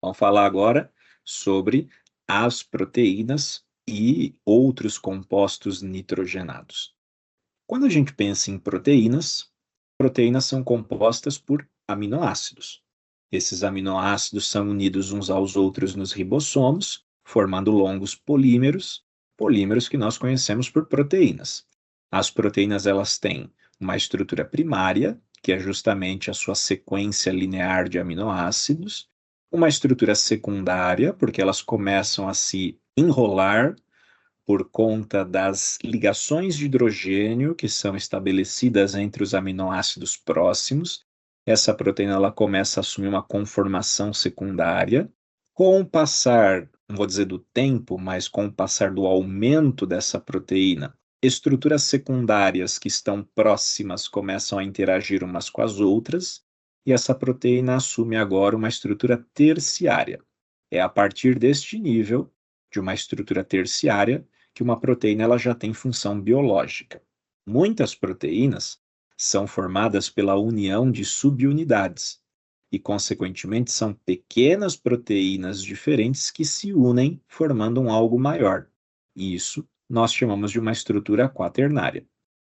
Vamos falar agora sobre as proteínas e outros compostos nitrogenados. Quando a gente pensa em proteínas, proteínas são compostas por aminoácidos. Esses aminoácidos são unidos uns aos outros nos ribossomos, formando longos polímeros, polímeros que nós conhecemos por proteínas. As proteínas elas têm uma estrutura primária, que é justamente a sua sequência linear de aminoácidos, uma estrutura secundária, porque elas começam a se enrolar por conta das ligações de hidrogênio que são estabelecidas entre os aminoácidos próximos. Essa proteína ela começa a assumir uma conformação secundária. Com o passar, não vou dizer do tempo, mas com o passar do aumento dessa proteína, estruturas secundárias que estão próximas começam a interagir umas com as outras, e essa proteína assume agora uma estrutura terciária. É a partir deste nível, de uma estrutura terciária, que uma proteína ela já tem função biológica. Muitas proteínas são formadas pela união de subunidades e, consequentemente, são pequenas proteínas diferentes que se unem formando um algo maior. E isso nós chamamos de uma estrutura quaternária.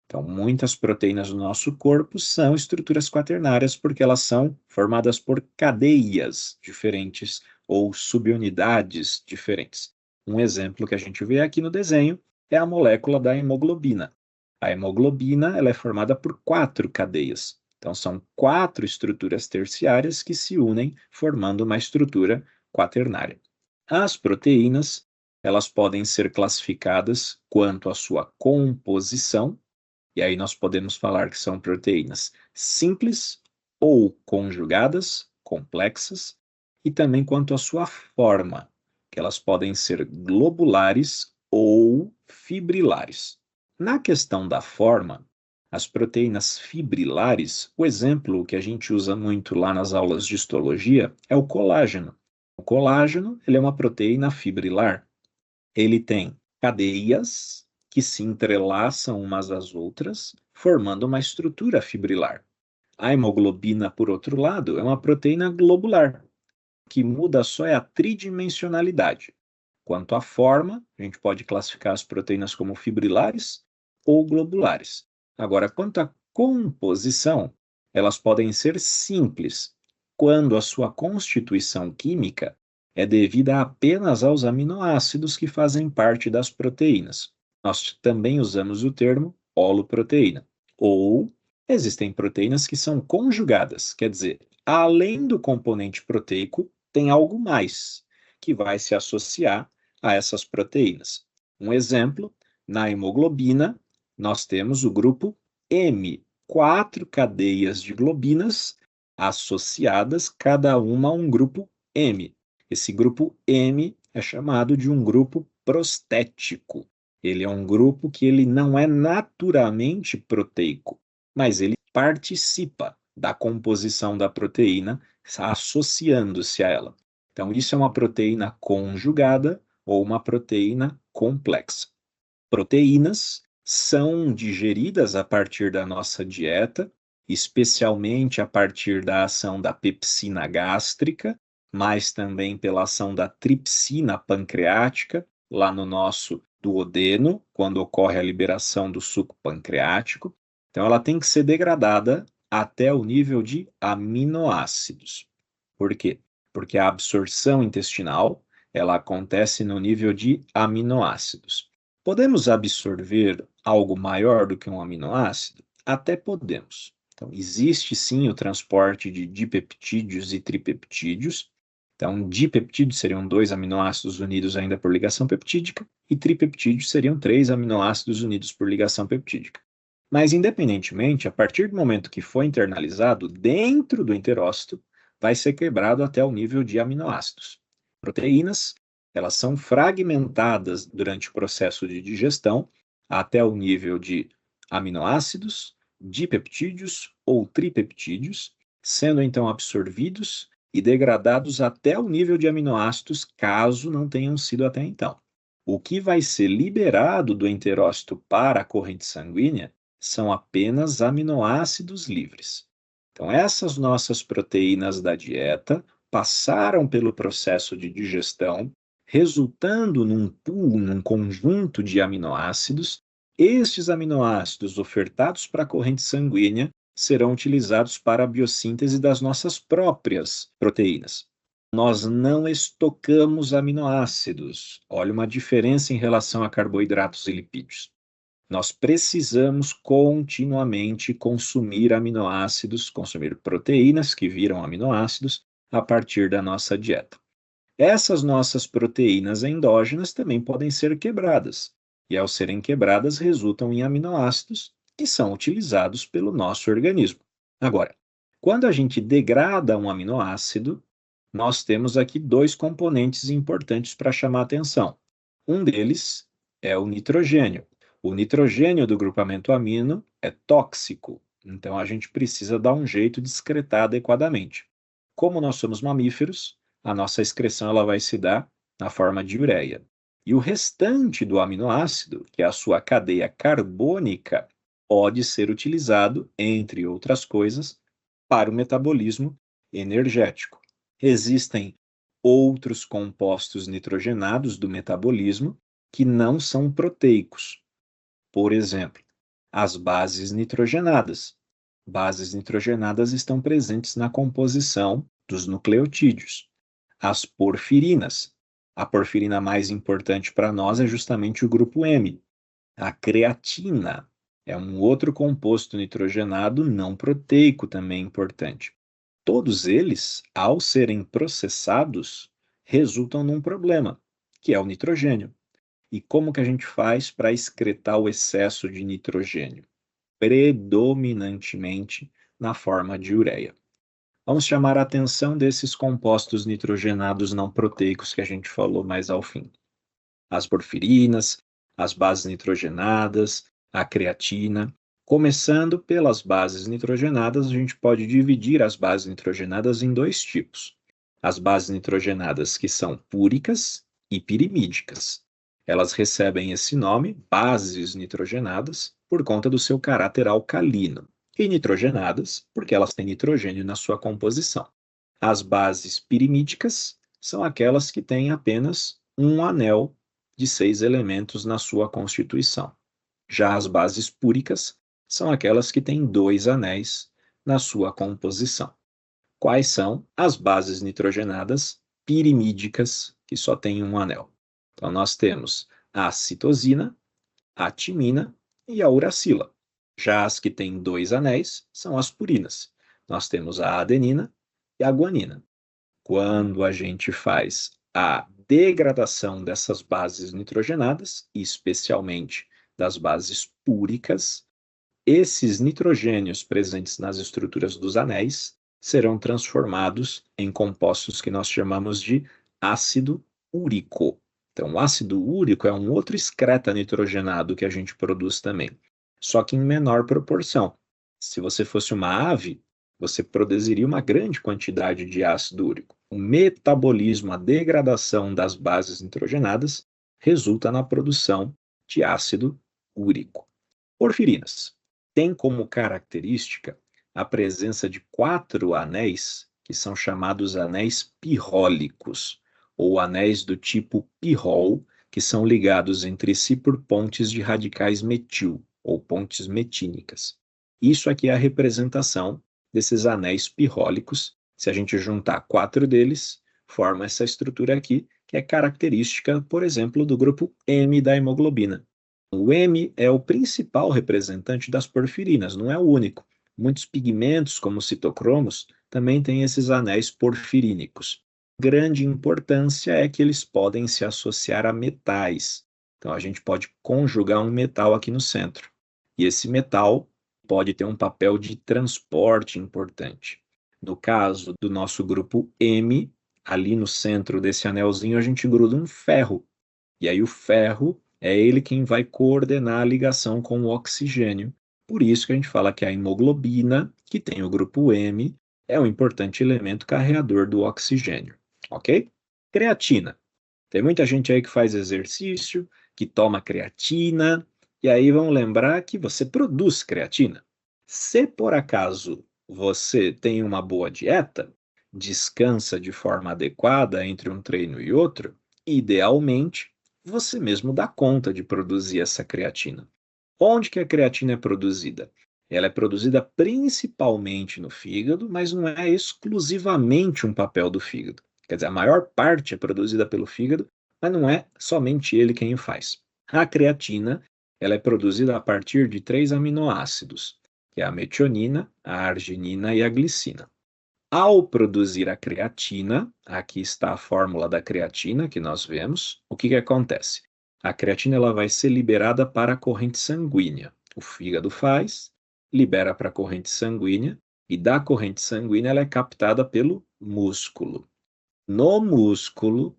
Então, muitas proteínas do nosso corpo são estruturas quaternárias porque elas são formadas por cadeias diferentes ou subunidades diferentes. Um exemplo que a gente vê aqui no desenho é a molécula da hemoglobina. A hemoglobina ela é formada por 4 cadeias. Então, são 4 estruturas terciárias que se unem, formando uma estrutura quaternária. As proteínas, elas podem ser classificadas quanto à sua composição, e aí nós podemos falar que são proteínas simples ou conjugadas, complexas, e também quanto à sua forma, que elas podem ser globulares ou fibrilares. Na questão da forma, as proteínas fibrilares, o exemplo que a gente usa muito lá nas aulas de histologia é o colágeno. O colágeno, ele é uma proteína fibrilar. Ele tem cadeias que se entrelaçam umas às outras, formando uma estrutura fibrilar. A hemoglobina, por outro lado, é uma proteína globular, que muda só é a tridimensionalidade. Quanto à forma, a gente pode classificar as proteínas como fibrilares ou globulares. Agora, quanto à composição, elas podem ser simples, quando a sua constituição química é devida apenas aos aminoácidos que fazem parte das proteínas. Nós também usamos o termo holoproteína. Ou existem proteínas que são conjugadas, quer dizer, além do componente proteico, tem algo mais que vai se associar a essas proteínas. Um exemplo, na hemoglobina, nós temos o grupo M, 4 cadeias de globinas associadas, cada uma a um grupo M. Esse grupo M é chamado de um grupo prostético. Ele é um grupo que ele não é naturalmente proteico, mas ele participa da composição da proteína, associando-se a ela. Então, isso é uma proteína conjugada ou uma proteína complexa. Proteínas são digeridas a partir da nossa dieta, especialmente a partir da ação da pepsina gástrica, mas também pela ação da tripsina pancreática, lá no nosso duodeno, quando ocorre a liberação do suco pancreático. Então, ela tem que ser degradada até o nível de aminoácidos. Por quê? Porque a absorção intestinal, ela acontece no nível de aminoácidos. Podemos absorver algo maior do que um aminoácido? Até podemos. Então, existe sim o transporte de dipeptídeos e tripeptídeos. Então, dipeptídeos seriam 2 aminoácidos unidos ainda por ligação peptídica, e tripeptídeos seriam 3 aminoácidos unidos por ligação peptídica. Mas, independentemente, a partir do momento que foi internalizado, dentro do enterócito, vai ser quebrado até o nível de aminoácidos. Proteínas, elas são fragmentadas durante o processo de digestão até o nível de aminoácidos, dipeptídeos ou tripeptídeos, sendo então absorvidos e degradados até o nível de aminoácidos, caso não tenham sido até então. O que vai ser liberado do enterócito para a corrente sanguínea são apenas aminoácidos livres. Então, essas nossas proteínas da dieta passaram pelo processo de digestão, resultando num pool, num conjunto de aminoácidos. Estes aminoácidos ofertados para a corrente sanguínea serão utilizados para a biossíntese das nossas próprias proteínas. Nós não estocamos aminoácidos. Olha uma diferença em relação a carboidratos e lipídios. Nós precisamos continuamente consumir aminoácidos, consumir proteínas que viram aminoácidos a partir da nossa dieta. Essas nossas proteínas endógenas também podem ser quebradas, e ao serem quebradas resultam em aminoácidos que são utilizados pelo nosso organismo. Agora, quando a gente degrada um aminoácido, nós temos aqui dois componentes importantes para chamar a atenção. Um deles é o nitrogênio. O nitrogênio do grupamento amino é tóxico, então a gente precisa dar um jeito de excretar adequadamente. Como nós somos mamíferos, a nossa excreção ela vai se dar na forma de ureia. E o restante do aminoácido, que é a sua cadeia carbônica, pode ser utilizado, entre outras coisas, para o metabolismo energético. Existem outros compostos nitrogenados do metabolismo que não são proteicos. Por exemplo, as bases nitrogenadas. Bases nitrogenadas estão presentes na composição dos nucleotídeos. As porfirinas. A porfirina mais importante para nós é justamente o grupo M. A creatina é um outro composto nitrogenado não proteico também importante. Todos eles, ao serem processados, resultam num problema, que é o nitrogênio. E como que a gente faz para excretar o excesso de nitrogênio? Predominantemente na forma de ureia. Vamos chamar a atenção desses compostos nitrogenados não proteicos que a gente falou mais ao fim. As porfirinas, as bases nitrogenadas, a creatina. Começando pelas bases nitrogenadas, a gente pode dividir as bases nitrogenadas em dois tipos. As bases nitrogenadas que são púricas e pirimídicas. Elas recebem esse nome, bases nitrogenadas, por conta do seu caráter alcalino, e nitrogenadas, porque elas têm nitrogênio na sua composição. As bases pirimídicas são aquelas que têm apenas um anel de 6 elementos na sua constituição. Já as bases púricas são aquelas que têm 2 anéis na sua composição. Quais são as bases nitrogenadas pirimídicas, que só têm um anel? Então, nós temos a citosina, a timina e a uracila. Já as que têm 2 anéis são as purinas. Nós temos a adenina e a guanina. Quando a gente faz a degradação dessas bases nitrogenadas, especialmente das bases púricas, esses nitrogênios presentes nas estruturas dos anéis serão transformados em compostos que nós chamamos de ácido úrico. Então, o ácido úrico é um outro excreta nitrogenado que a gente produz também, só que em menor proporção. Se você fosse uma ave, você produziria uma grande quantidade de ácido úrico. O metabolismo, a degradação das bases nitrogenadas, resulta na produção de ácido úrico. Porfirinas tem como característica a presença de 4 anéis, que são chamados anéis pirrólicos, ou anéis do tipo pirrol, que são ligados entre si por pontes de radicais metil, ou pontes metínicas. Isso aqui é a representação desses anéis pirrólicos. Se a gente juntar 4 deles, forma essa estrutura aqui, que é característica, por exemplo, do grupo M da hemoglobina. O M é o principal representante das porfirinas, não é o único. Muitos pigmentos, como citocromos, também têm esses anéis porfirínicos. Grande importância é que eles podem se associar a metais. Então, a gente pode conjugar um metal aqui no centro. E esse metal pode ter um papel de transporte importante. No caso do nosso grupo M, ali no centro desse anelzinho, a gente gruda um ferro. E aí o ferro é ele quem vai coordenar a ligação com o oxigênio. Por isso que a gente fala que a hemoglobina, que tem o grupo M, é um importante elemento carreador do oxigênio, ok? Creatina. Tem muita gente aí que faz exercício, que toma creatina, e aí vão lembrar que você produz creatina. Se por acaso você tem uma boa dieta, descansa de forma adequada entre um treino e outro, idealmente, você mesmo dá conta de produzir essa creatina. Onde que a creatina é produzida? Ela é produzida principalmente no fígado, mas não é exclusivamente um papel do fígado. Quer dizer, a maior parte é produzida pelo fígado, mas não é somente ele quem o faz. A creatina, ela é produzida a partir de 3 aminoácidos, que é a metionina, a arginina e a glicina. Ao produzir a creatina, aqui está a fórmula da creatina que nós vemos, o que acontece? A creatina ela vai ser liberada para a corrente sanguínea. O fígado faz, libera para a corrente sanguínea, e da corrente sanguínea ela é captada pelo músculo. No músculo,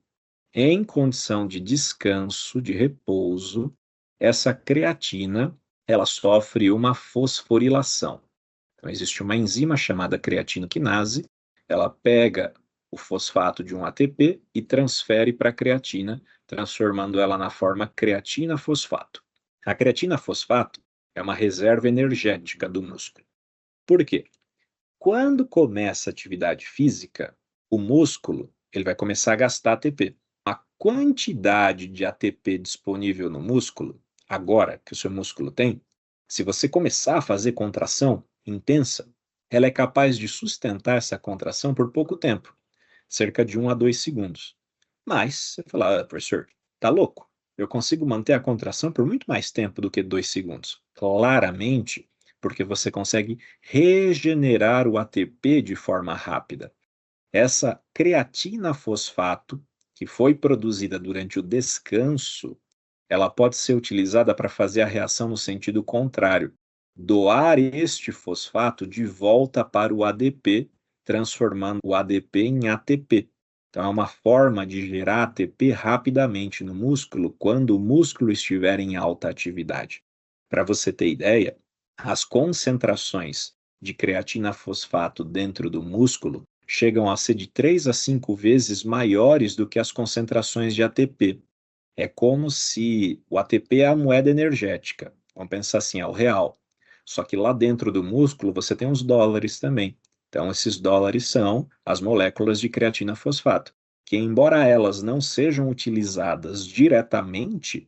em condição de descanso, de repouso, essa creatina ela sofre uma fosforilação. Então, existe uma enzima chamada creatinoquinase, ela pega o fosfato de um ATP e transfere para a creatina, transformando ela na forma creatina-fosfato. A creatina-fosfato é uma reserva energética do músculo. Por quê? Quando começa a atividade física, o músculo ele vai começar a gastar ATP. A quantidade de ATP disponível no músculo, agora que o seu músculo tem, se você começar a fazer contração intensa, ela é capaz de sustentar essa contração por pouco tempo, cerca de 1 a 2 segundos. Mas, você fala, professor, tá louco? Eu consigo manter a contração por muito mais tempo do que 2 segundos. Claramente, porque você consegue regenerar o ATP de forma rápida. Essa creatina fosfato, que foi produzida durante o descanso, ela pode ser utilizada para fazer a reação no sentido contrário, doar este fosfato de volta para o ADP, transformando o ADP em ATP. Então, é uma forma de gerar ATP rapidamente no músculo quando o músculo estiver em alta atividade. Para você ter ideia, as concentrações de creatina fosfato dentro do músculo chegam a ser de 3 a 5 vezes maiores do que as concentrações de ATP. É como se o ATP é a moeda energética. Vamos pensar assim, é o real. Só que lá dentro do músculo você tem os dólares também. Então, esses dólares são as moléculas de creatina fosfato, que embora elas não sejam utilizadas diretamente,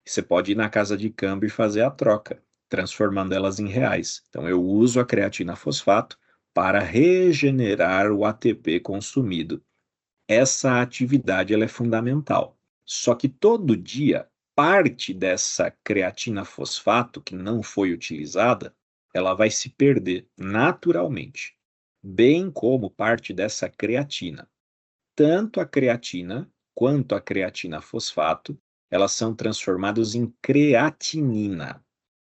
você pode ir na casa de câmbio e fazer a troca, transformando elas em reais. Então, eu uso a creatina fosfato para regenerar o ATP consumido. Essa atividade ela é fundamental. Só que todo dia, parte dessa creatina fosfato que não foi utilizada, ela vai se perder naturalmente, bem como parte dessa creatina. Tanto a creatina quanto a creatina fosfato, elas são transformadas em creatinina.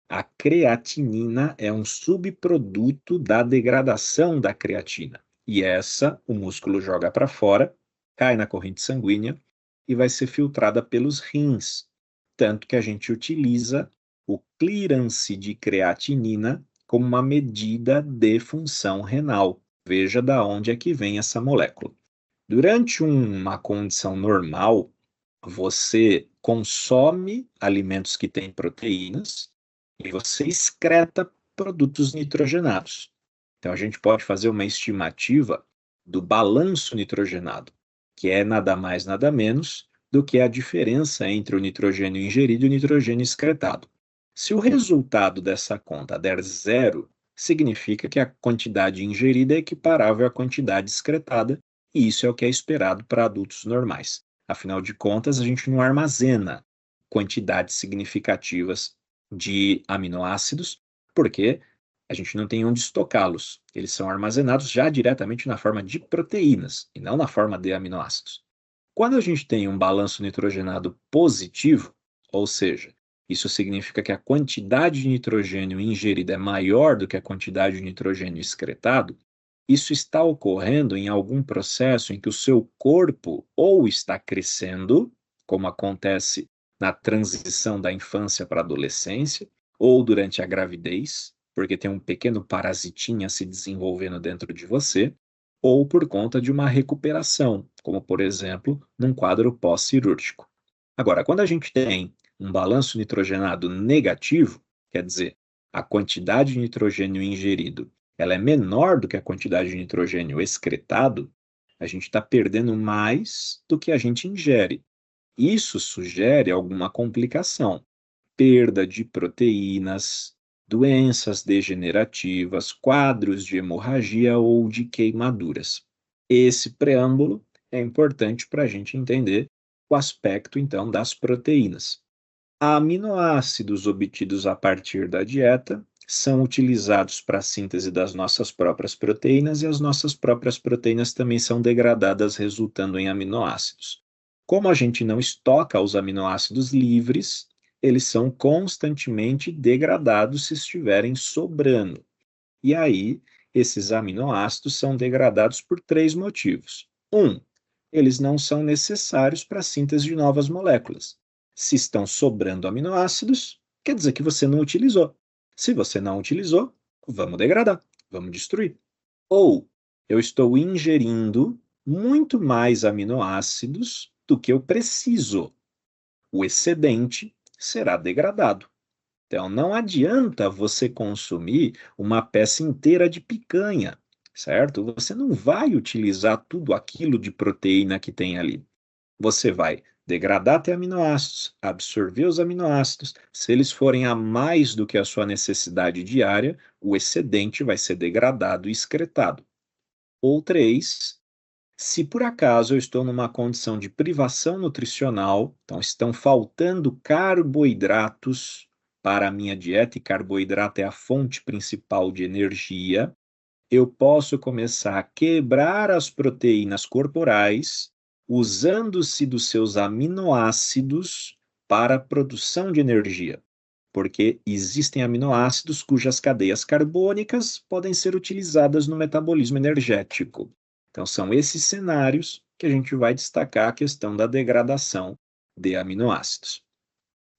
A creatinina é um subproduto da degradação da creatina. E essa o músculo joga para fora, cai na corrente sanguínea e vai ser filtrada pelos rins. Tanto que a gente utiliza o clearance de creatinina como uma medida de função renal. Veja da onde é que vem essa molécula. Durante uma condição normal, você consome alimentos que têm proteínas e você excreta produtos nitrogenados. Então, a gente pode fazer uma estimativa do balanço nitrogenado, que é nada mais, nada menos do que a diferença entre o nitrogênio ingerido e o nitrogênio excretado. Se o resultado dessa conta der zero, significa que a quantidade ingerida é equiparável à quantidade excretada, e isso é o que é esperado para adultos normais. Afinal de contas, a gente não armazena quantidades significativas de aminoácidos, porque a gente não tem onde estocá-los. Eles são armazenados já diretamente na forma de proteínas e não na forma de aminoácidos. Quando a gente tem um balanço nitrogenado positivo, ou seja, isso significa que a quantidade de nitrogênio ingerida é maior do que a quantidade de nitrogênio excretado, isso está ocorrendo em algum processo em que o seu corpo ou está crescendo, como acontece na transição da infância para a adolescência, ou durante a gravidez, porque tem um pequeno parasitinha se desenvolvendo dentro de você, ou por conta de uma recuperação, como por exemplo, num quadro pós-cirúrgico. Agora, quando a gente tem um balanço nitrogenado negativo, quer dizer, a quantidade de nitrogênio ingerido ela é menor do que a quantidade de nitrogênio excretado, A gente está perdendo mais do que a gente ingere. Isso sugere alguma complicação, perda de proteínas, doenças degenerativas, quadros de hemorragia ou de queimaduras. Esse preâmbulo é importante para a gente entender o aspecto, então, das proteínas. Aminoácidos obtidos a partir da dieta são utilizados para a síntese das nossas próprias proteínas e as nossas próprias proteínas também são degradadas, resultando em aminoácidos. Como a gente não estoca os aminoácidos livres, eles são constantemente degradados se estiverem sobrando. E aí, esses aminoácidos são degradados por três motivos. Eles não são necessários para a síntese de novas moléculas. Se estão sobrando aminoácidos, quer dizer que você não utilizou. Se você não utilizou, vamos degradar, vamos destruir. Ou eu estou ingerindo muito mais aminoácidos do que eu preciso. O excedente será degradado. Então, não adianta você consumir uma peça inteira de picanha, certo? Você não vai utilizar tudo aquilo de proteína que tem ali. Você vai degradar até aminoácidos, absorver os aminoácidos. Se eles forem a mais do que a sua necessidade diária, o excedente vai ser degradado e excretado. Ou três, se por acaso eu estou numa condição de privação nutricional, então estão faltando carboidratos para a minha dieta, e carboidrato é a fonte principal de energia, eu posso começar a quebrar as proteínas corporais, usando-se dos seus aminoácidos para a produção de energia, porque existem aminoácidos cujas cadeias carbônicas podem ser utilizadas no metabolismo energético. Então, são esses cenários que a gente vai destacar a questão da degradação de aminoácidos.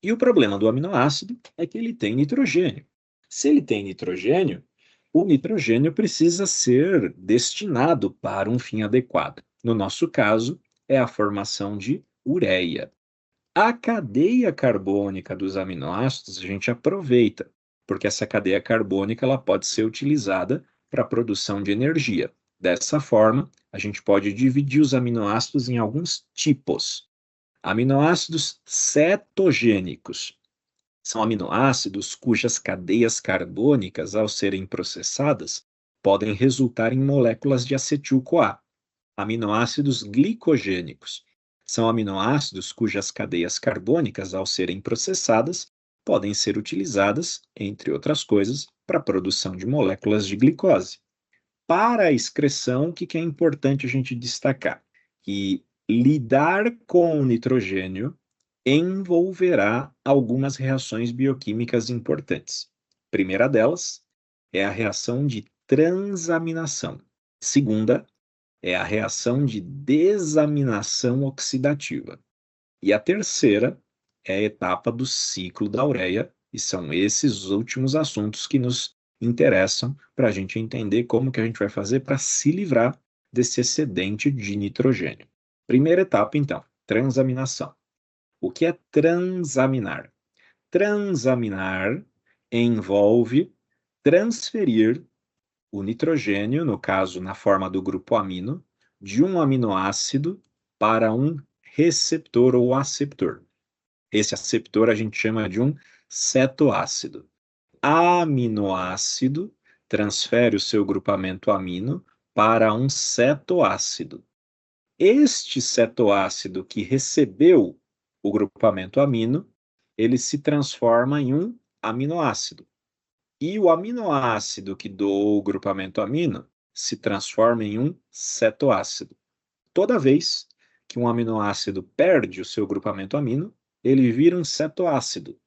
E o problema do aminoácido é que ele tem nitrogênio. Se ele tem nitrogênio, o nitrogênio precisa ser destinado para um fim adequado. No nosso caso, é a formação de ureia. A cadeia carbônica dos aminoácidos a gente aproveita, porque essa cadeia carbônica ela pode ser utilizada para a produção de energia. Dessa forma, a gente pode dividir os aminoácidos em alguns tipos. Aminoácidos cetogênicos são aminoácidos cujas cadeias carbônicas, ao serem processadas, podem resultar em moléculas de acetil-CoA. Aminoácidos glicogênicos são aminoácidos cujas cadeias carbônicas, ao serem processadas, podem ser utilizadas, entre outras coisas, para a produção de moléculas de glicose. Para a excreção, o que é importante a gente destacar? Que lidar com o nitrogênio envolverá algumas reações bioquímicas importantes. A primeira delas é a reação de transaminação. Segunda é a reação de desaminação oxidativa. E a terceira é a etapa do ciclo da ureia, e são esses últimos assuntos que nos interessam para a gente entender como que a gente vai fazer para se livrar desse excedente de nitrogênio. Primeira etapa, então, transaminação. O que é transaminar? Transaminar envolve transferir o nitrogênio, no caso, na forma do grupo amino, de um aminoácido para um receptor ou aceptor. Esse aceptor a gente chama de um cetoácido. Aminoácido transfere o seu grupamento amino para um cetoácido. Este cetoácido que recebeu o grupamento amino, ele se transforma em um aminoácido. E o aminoácido que doou o grupamento amino se transforma em um cetoácido. Toda vez que um aminoácido perde o seu grupamento amino, ele vira um cetoácido.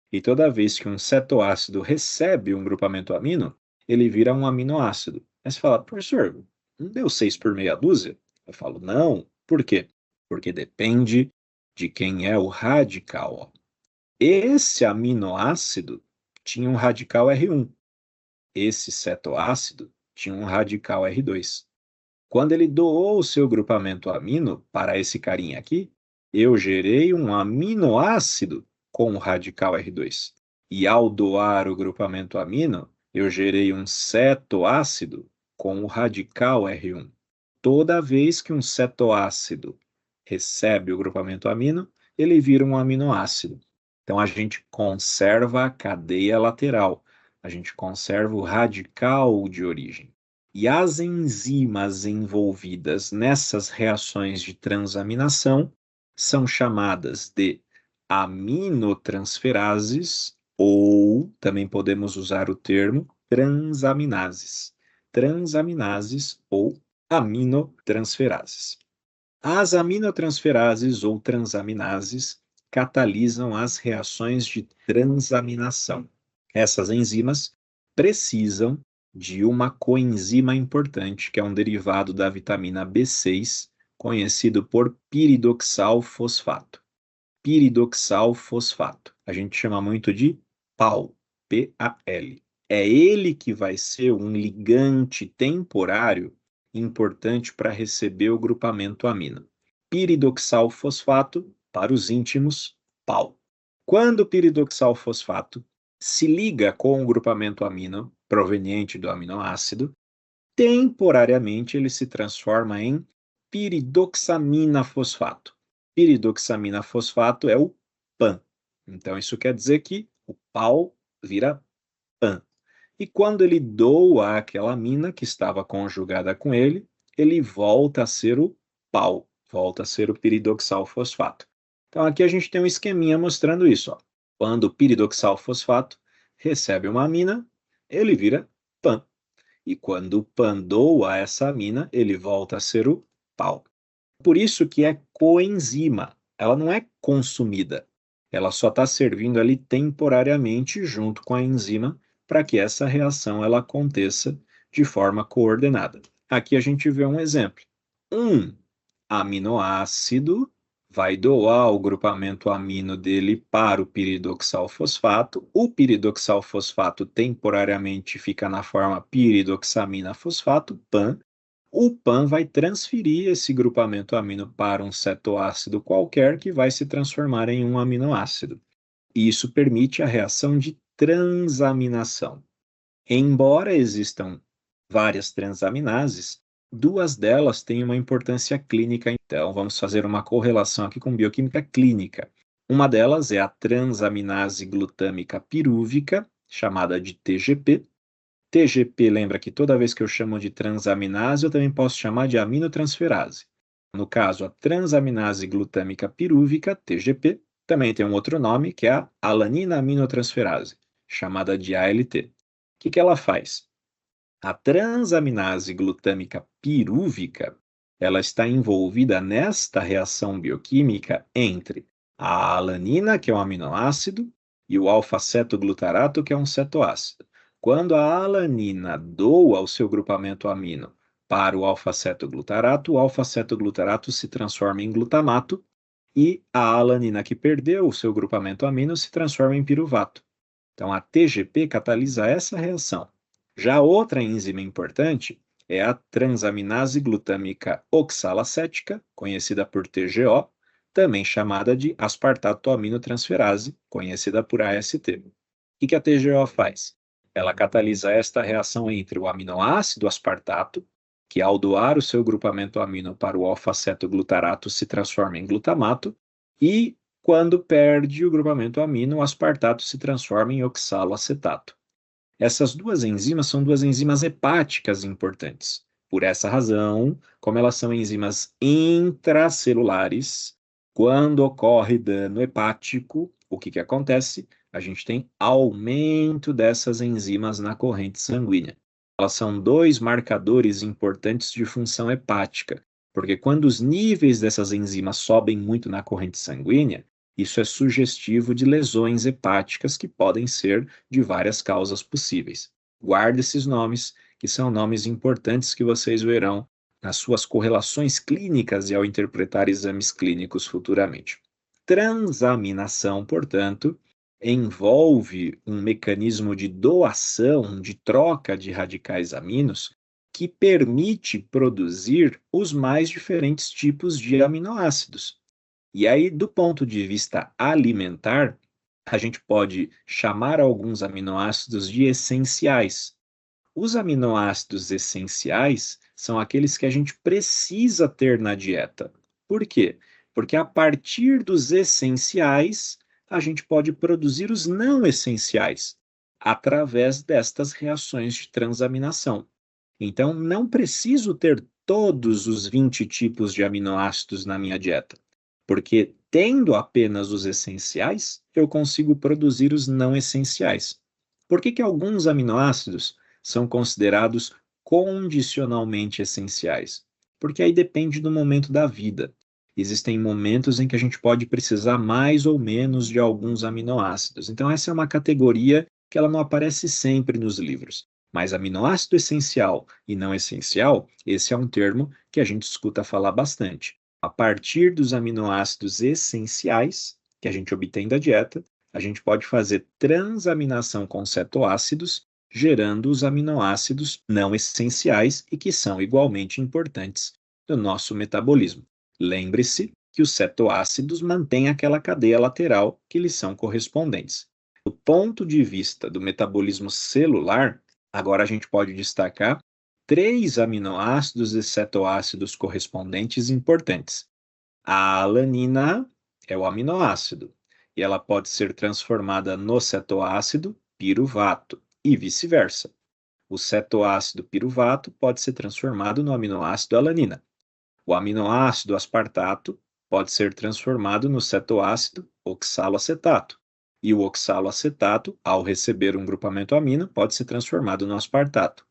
E toda vez que um cetoácido recebe um grupamento amino, ele vira um aminoácido. Aí você fala, professor, não deu 6 por meia dúzia? Eu falo, não. Por quê? Porque depende de quem é o radical. Esse aminoácido tinha um radical R1. Esse cetoácido tinha um radical R2. Quando ele doou o seu grupamento amino para esse carinha aqui, eu gerei um aminoácido com o radical R2. E ao doar o grupamento amino, eu gerei um cetoácido com o radical R1. toda vez que um cetoácido recebe o grupamento amino, ele vira um aminoácido. Então, a gente conserva a cadeia lateral, a gente conserva o radical de origem. E as enzimas envolvidas nessas reações de transaminação são chamadas de aminotransferases, ou também podemos usar o termo transaminases. Transaminases ou aminotransferases. As aminotransferases ou transaminases catalisam as reações de transaminação. Essas enzimas precisam de uma coenzima importante, que é um derivado da vitamina B6, conhecido por piridoxal-fosfato. Piridoxal-fosfato. A gente chama muito de PAL, P-A-L. É ele que vai ser um ligante temporário importante para receber o grupamento amino. Piridoxal-fosfato, para os íntimos, PAL. Quando o piridoxal-fosfato se liga com o grupamento amino proveniente do aminoácido, temporariamente ele se transforma em piridoxamina-fosfato. Piridoxamina-fosfato é o PAN. Então, isso quer dizer que o PAL vira PAN. E quando ele doa aquela amina que estava conjugada com ele volta a ser o PAL, volta a ser o piridoxal-fosfato. Então, aqui a gente tem um esqueminha mostrando isso. Ó. Quando o piridoxal-fosfato recebe uma amina, ele vira PAN. E quando o PAN doa essa amina, ele volta a ser o PAL. Por isso que é coenzima, ela não é consumida, ela só está servindo ali temporariamente junto com a enzima para que essa reação ela aconteça de forma coordenada. Aqui a gente vê um exemplo. Um aminoácido vai doar o grupamento amino dele para o piridoxal-fosfato. O piridoxal-fosfato temporariamente fica na forma piridoxamina-fosfato, PAN. O PAN vai transferir esse grupamento amino para um cetoácido qualquer que vai se transformar em um aminoácido. E isso permite a reação de transaminação. Embora existam várias transaminases, duas delas têm uma importância clínica. Então, vamos fazer uma correlação aqui com bioquímica clínica. Uma delas é a transaminase glutâmica pirúvica, chamada de TGP. TGP, lembra que toda vez que eu chamo de transaminase, eu também posso chamar de aminotransferase. No caso, a transaminase glutâmica pirúvica, TGP, também tem um outro nome, que é a alanina aminotransferase, chamada de ALT. O que ela faz? A transaminase glutâmica pirúvica, ela está envolvida nesta reação bioquímica entre a alanina, que é um aminoácido, e o alfa-cetoglutarato, que é um cetoácido. Quando a alanina doa o seu grupamento amino para o alfa-cetoglutarato, o alfa-cetoglutarato se transforma em glutamato e a alanina que perdeu o seu grupamento amino se transforma em piruvato. Então, a TGP catalisa essa reação. Já outra enzima importante é a transaminase glutâmica oxalacética, conhecida por TGO, também chamada de aspartato aminotransferase, conhecida por AST. O que a TGO faz? Ela catalisa esta reação entre o aminoácido aspartato, que ao doar o seu grupamento amino para o alfa-cetoglutarato se transforma em glutamato, e quando perde o grupamento amino, o aspartato se transforma em oxaloacetato. Essas duas enzimas são duas enzimas hepáticas importantes. Por essa razão, como elas são enzimas intracelulares, quando ocorre dano hepático, o que acontece? A gente tem aumento dessas enzimas na corrente sanguínea. Elas são dois marcadores importantes de função hepática, porque quando os níveis dessas enzimas sobem muito na corrente sanguínea, isso é sugestivo de lesões hepáticas que podem ser de várias causas possíveis. Guarde esses nomes, que são nomes importantes que vocês verão nas suas correlações clínicas e ao interpretar exames clínicos futuramente. Transaminação, portanto, envolve um mecanismo de doação, de troca de radicais aminos, que permite produzir os mais diferentes tipos de aminoácidos. E aí, do ponto de vista alimentar, a gente pode chamar alguns aminoácidos de essenciais. Os aminoácidos essenciais são aqueles que a gente precisa ter na dieta. Por quê? Porque a partir dos essenciais, a gente pode produzir os não essenciais, através destas reações de transaminação. Então, não preciso ter todos os 20 tipos de aminoácidos na minha dieta, porque tendo apenas os essenciais, eu consigo produzir os não essenciais. Por que que alguns aminoácidos são considerados condicionalmente essenciais? Porque aí depende do momento da vida. Existem momentos em que a gente pode precisar mais ou menos de alguns aminoácidos. Então, essa é uma categoria que ela não aparece sempre nos livros. Mas aminoácido essencial e não essencial, esse é um termo que a gente escuta falar bastante. A partir dos aminoácidos essenciais que a gente obtém da dieta, a gente pode fazer transaminação com cetoácidos, gerando os aminoácidos não essenciais e que são igualmente importantes no nosso metabolismo. Lembre-se que os cetoácidos mantêm aquela cadeia lateral que lhes são correspondentes. Do ponto de vista do metabolismo celular, agora a gente pode destacar 3 aminoácidos e cetoácidos correspondentes importantes. A alanina é o aminoácido e ela pode ser transformada no cetoácido piruvato e vice-versa. O cetoácido piruvato pode ser transformado no aminoácido alanina. O aminoácido aspartato pode ser transformado no cetoácido oxaloacetato. E o oxaloacetato, ao receber um grupamento amino, pode ser transformado no aspartato.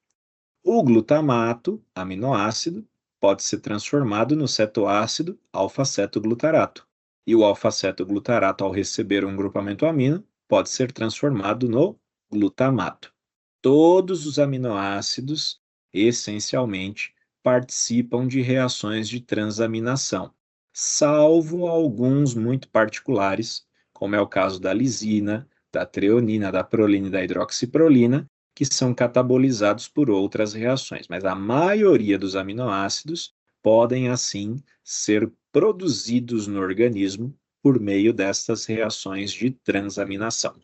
O glutamato, aminoácido, pode ser transformado no cetoácido alfa-cetoglutarato. E o alfa-cetoglutarato, ao receber um grupamento amino, pode ser transformado no glutamato. Todos os aminoácidos, essencialmente, participam de reações de transaminação, salvo alguns muito particulares, como é o caso da lisina, da treonina, da prolina e da hidroxiprolina, que são catabolizados por outras reações. Mas a maioria dos aminoácidos podem, assim, ser produzidos no organismo por meio destas reações de transaminação.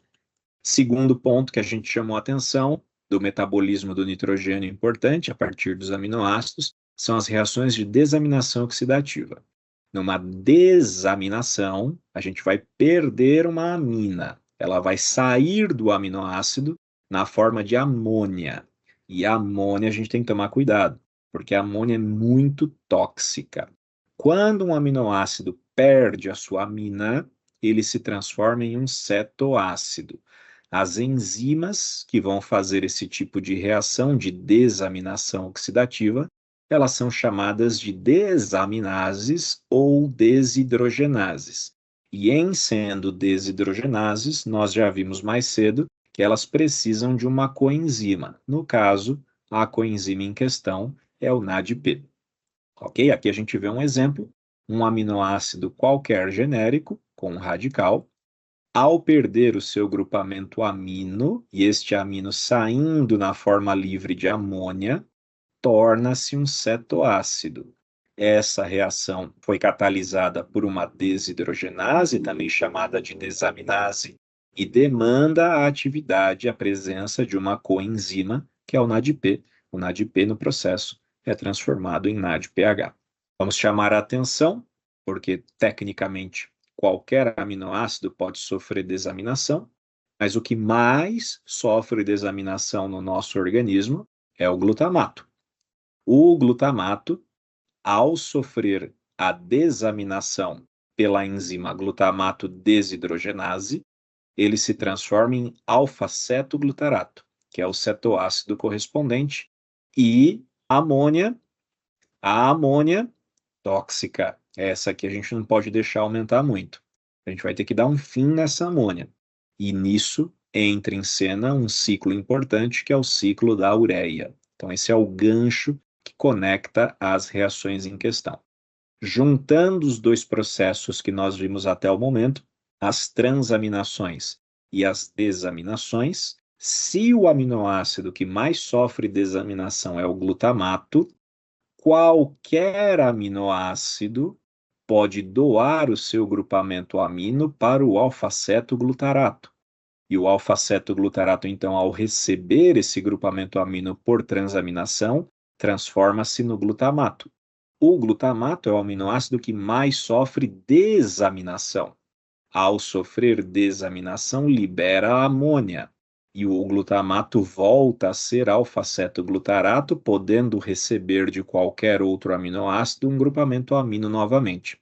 Segundo ponto que a gente chamou a atenção do metabolismo do nitrogênio importante a partir dos aminoácidos são as reações de desaminação oxidativa. Numa desaminação, a gente vai perder uma amina. Ela vai sair do aminoácido na forma de amônia. E a amônia a gente tem que tomar cuidado, porque a amônia é muito tóxica. Quando um aminoácido perde a sua amina, ele se transforma em um cetoácido. As enzimas que vão fazer esse tipo de reação de desaminação oxidativa, elas são chamadas de desaminases ou desidrogenases. E em sendo desidrogenases, nós já vimos mais cedo que elas precisam de uma coenzima. No caso, a coenzima em questão é o NADP. Ok? Aqui a gente vê um exemplo, um aminoácido qualquer genérico, com um radical, ao perder o seu grupamento amino, e este amino saindo na forma livre de amônia, torna-se um cetoácido. Essa reação foi catalisada por uma desidrogenase, também chamada de desaminase, e demanda a atividade e a presença de uma coenzima, que é o NADP. O NADP no processo é transformado em NADPH. Vamos chamar a atenção, porque tecnicamente qualquer aminoácido pode sofrer desaminação, mas o que mais sofre desaminação no nosso organismo é o glutamato. O glutamato, ao sofrer a desaminação pela enzima glutamato desidrogenase, ele se transforma em alfa-cetoglutarato, que é o cetoácido correspondente, e amônia, a amônia tóxica, essa aqui a gente não pode deixar aumentar muito. A gente vai ter que dar um fim nessa amônia. E nisso entra em cena um ciclo importante, que é o ciclo da ureia. Então, esse é o gancho que conecta as reações em questão. Juntando os dois processos que nós vimos até o momento, as transaminações e as desaminações, se o aminoácido que mais sofre desaminação é o glutamato, qualquer aminoácido pode doar o seu grupamento amino para o alfa-cetoglutarato. E o alfa-cetoglutarato, então, ao receber esse grupamento amino por transaminação, transforma-se no glutamato. O glutamato é o aminoácido que mais sofre desaminação. Ao sofrer desaminação, libera a amônia. E o glutamato volta a ser alfa-cetoglutarato, podendo receber de qualquer outro aminoácido um grupamento amino novamente.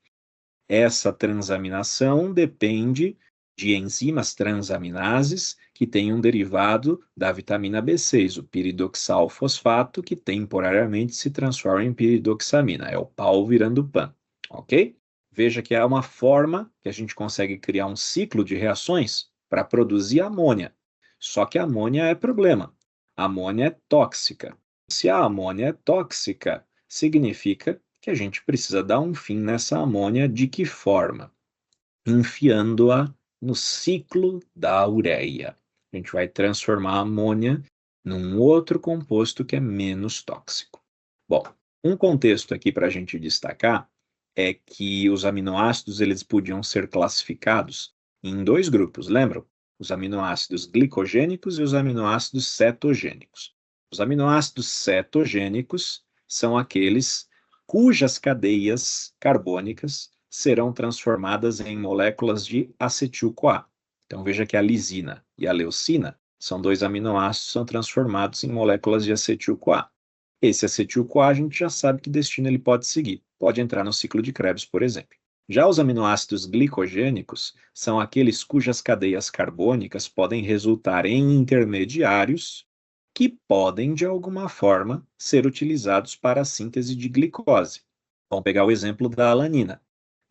Essa transaminação depende de enzimas transaminases que têm um derivado da vitamina B6, o piridoxal-fosfato, que temporariamente se transforma em piridoxamina. É o pau virando pan, ok? Veja que é uma forma que a gente consegue criar um ciclo de reações para produzir amônia. Só que a amônia é problema. A amônia é tóxica. Se a amônia é tóxica, significa que a gente precisa dar um fim nessa amônia. De que forma? Enfiando-a no ciclo da ureia. A gente vai transformar a amônia num outro composto que é menos tóxico. Bom, um contexto aqui para a gente destacar é que os aminoácidos eles podiam ser classificados em dois grupos, lembram? Os aminoácidos glicogênicos e os aminoácidos cetogênicos. Os aminoácidos cetogênicos são aqueles cujas cadeias carbônicas serão transformadas em moléculas de acetil-CoA. Então veja que a lisina e a leucina são dois aminoácidos que são transformados em moléculas de acetil-CoA. Esse acetil-CoA a gente já sabe que destino ele pode seguir. Pode entrar no ciclo de Krebs, por exemplo. Já os aminoácidos glicogênicos são aqueles cujas cadeias carbônicas podem resultar em intermediários que podem, de alguma forma, ser utilizados para a síntese de glicose. Vamos pegar o exemplo da alanina.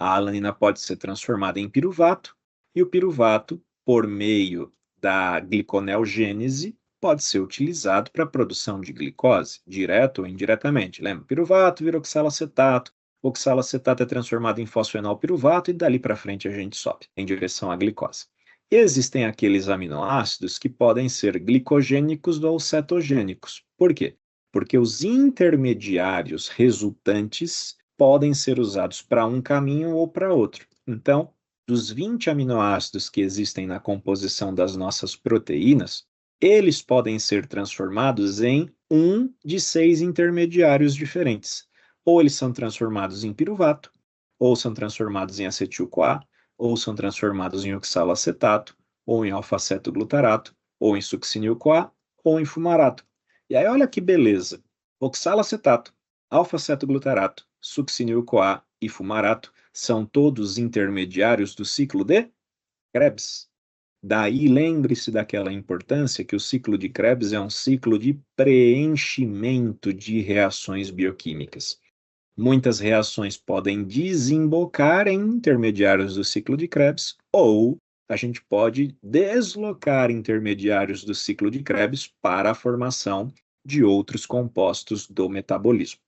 A alanina pode ser transformada em piruvato, e o piruvato, por meio da gliconeogênese, pode ser utilizado para a produção de glicose, direto ou indiretamente. Lembra? Piruvato vira oxalacetato, oxalacetato é transformado em fosfenolpiruvato e dali para frente a gente sobe em direção à glicose. Existem aqueles aminoácidos que podem ser glicogênicos ou cetogênicos. Por quê? Porque os intermediários resultantes podem ser usados para um caminho ou para outro. Então, dos 20 aminoácidos que existem na composição das nossas proteínas, eles podem ser transformados em um de 6 intermediários diferentes. Ou eles são transformados em piruvato, ou são transformados em acetil-CoA, ou são transformados em oxalacetato, ou em alfa-cetoglutarato, ou em succinil-CoA, ou em fumarato. E aí olha que beleza. Oxalacetato, alfa-cetoglutarato, succinil-CoA e fumarato são todos intermediários do ciclo de Krebs. Daí lembre-se daquela importância que o ciclo de Krebs é um ciclo de preenchimento de reações bioquímicas. Muitas reações podem desembocar em intermediários do ciclo de Krebs, ou a gente pode deslocar intermediários do ciclo de Krebs para a formação de outros compostos do metabolismo.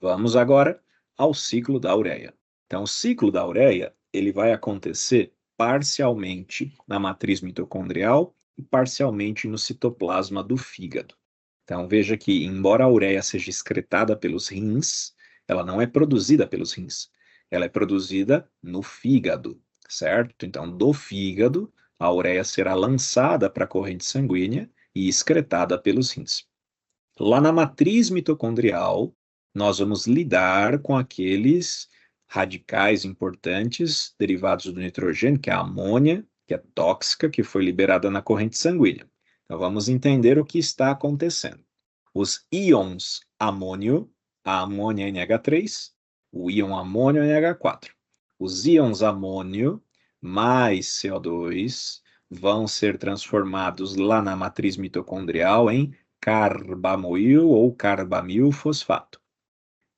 Vamos agora ao ciclo da ureia. Então, o ciclo da ureia ele vai acontecer parcialmente na matriz mitocondrial e parcialmente no citoplasma do fígado. Então, veja que, embora a ureia seja excretada pelos rins, ela não é produzida pelos rins, ela é produzida no fígado, certo? Então, do fígado, a ureia será lançada para a corrente sanguínea e excretada pelos rins. Lá na matriz mitocondrial, nós vamos lidar com aqueles radicais importantes derivados do nitrogênio, que é a amônia, que é tóxica, que foi liberada na corrente sanguínea. Então, vamos entender o que está acontecendo. Os íons amônio, a amônia NH3, o íon amônio NH4. Os íons amônio mais CO2 vão ser transformados lá na matriz mitocondrial em carbamoil ou carbamil fosfato.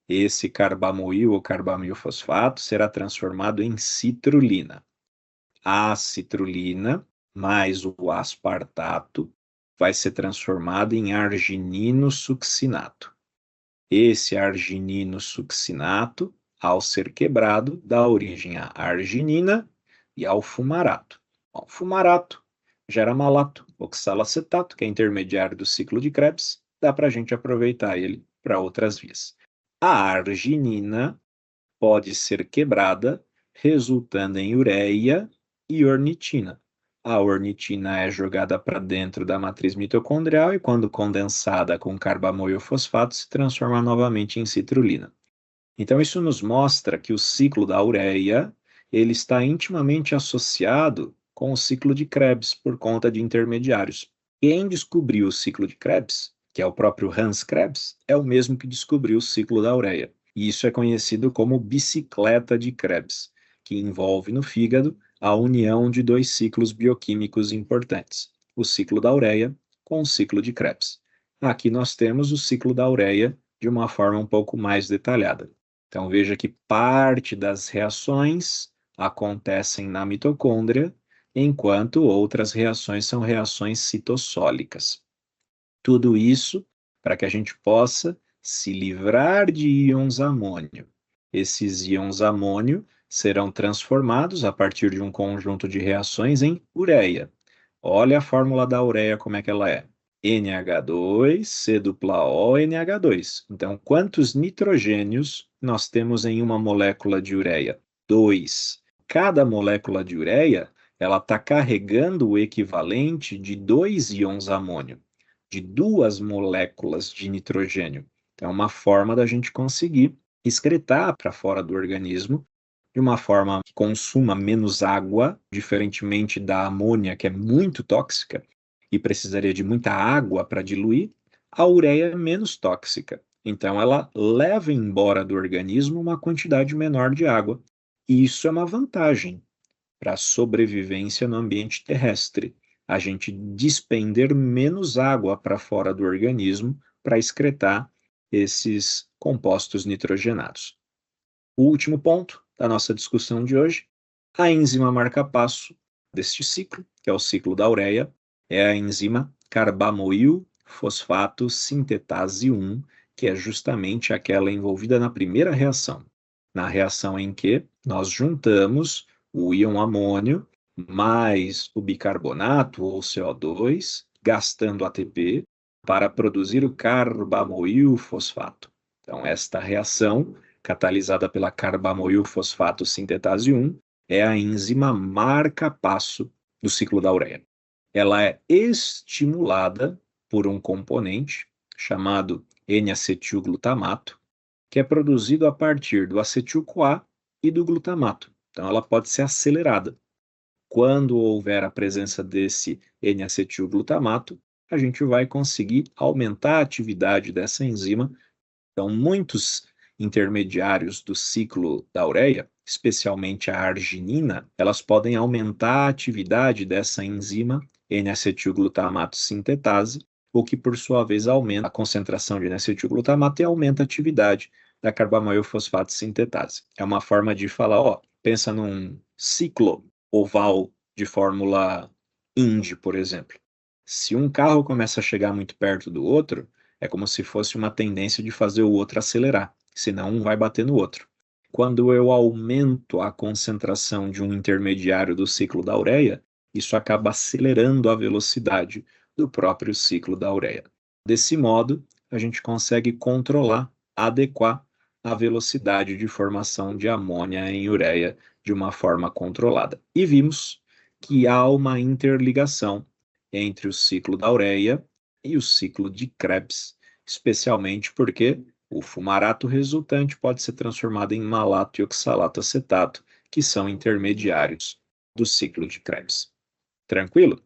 Esse carbamoil ou carbamil fosfato será transformado em citrulina. A citrulina mais o aspartato vai ser transformado em arginino succinato. Esse arginino succinato, ao ser quebrado, dá origem à arginina e ao fumarato. O fumarato gera malato, oxalacetato, que é intermediário do ciclo de Krebs, dá para a gente aproveitar ele para outras vias. A arginina pode ser quebrada, resultando em ureia e ornitina. a ornitina é jogada para dentro da matriz mitocondrial e, quando condensada com carbamoil fosfato, se transforma novamente em citrulina. Então, isso nos mostra que o ciclo da ureia ele está intimamente associado com o ciclo de Krebs por conta de intermediários. Quem descobriu o ciclo de Krebs, que é o próprio Hans Krebs, é o mesmo que descobriu o ciclo da ureia. E isso é conhecido como bicicleta de Krebs, que envolve no fígado a união de dois ciclos bioquímicos importantes, o ciclo da ureia com o ciclo de Krebs. Aqui nós temos o ciclo da ureia de uma forma um pouco mais detalhada. Então veja que parte das reações acontecem na mitocôndria, enquanto outras reações são reações citossólicas. Tudo isso para que a gente possa se livrar de íons amônio. Esses íons amônio serão transformados a partir de um conjunto de reações em ureia. Olha a fórmula da ureia como é que ela é. NH2, C-O, NH2. Então, quantos nitrogênios nós temos em uma molécula de ureia? 2. Cada molécula de ureia ela está carregando o equivalente de 2 íons amônio, de 2 moléculas de nitrogênio. Então, é uma forma da gente conseguir excretar para fora do organismo de uma forma que consuma menos água, diferentemente da amônia, que é muito tóxica e precisaria de muita água para diluir, a ureia é menos tóxica. Então, ela leva embora do organismo uma quantidade menor de água. E isso é uma vantagem para a sobrevivência no ambiente terrestre. A gente despender menos água para fora do organismo para excretar esses compostos nitrogenados. O último ponto da nossa discussão de hoje, a enzima marca-passo deste ciclo, que é o ciclo da ureia, é a enzima carbamoil fosfato sintetase 1, que é justamente aquela envolvida na primeira reação. Na reação em que nós juntamos o íon amônio mais o bicarbonato ou CO2, gastando ATP, para produzir o carbamoil fosfato. Então, esta reação catalisada pela carbamoil fosfato sintetase 1, é a enzima marca-passo do ciclo da ureia. Ela é estimulada por um componente chamado N-acetilglutamato, que é produzido a partir do acetil-CoA e do glutamato. Então, ela pode ser acelerada. Quando houver a presença desse N-acetilglutamato, a gente vai conseguir aumentar a atividade dessa enzima. Então, muitos intermediários do ciclo da ureia, especialmente a arginina, elas podem aumentar a atividade dessa enzima N-acetilglutamato sintetase, o que por sua vez aumenta a concentração de N-acetilglutamato e aumenta a atividade da carbamoil fosfato sintetase. É uma forma de falar, ó, pensa num ciclo oval de fórmula Indy, por exemplo. Se um carro começa a chegar muito perto do outro, é como se fosse uma tendência de fazer o outro acelerar, senão um vai bater no outro. Quando eu aumento a concentração de um intermediário do ciclo da ureia, isso acaba acelerando a velocidade do próprio ciclo da ureia. Desse modo, a gente consegue controlar, adequar a velocidade de formação de amônia em ureia de uma forma controlada. E vimos que há uma interligação entre o ciclo da ureia e o ciclo de Krebs, especialmente porque o fumarato resultante pode ser transformado em malato e oxalato acetato, que são intermediários do ciclo de Krebs. Tranquilo?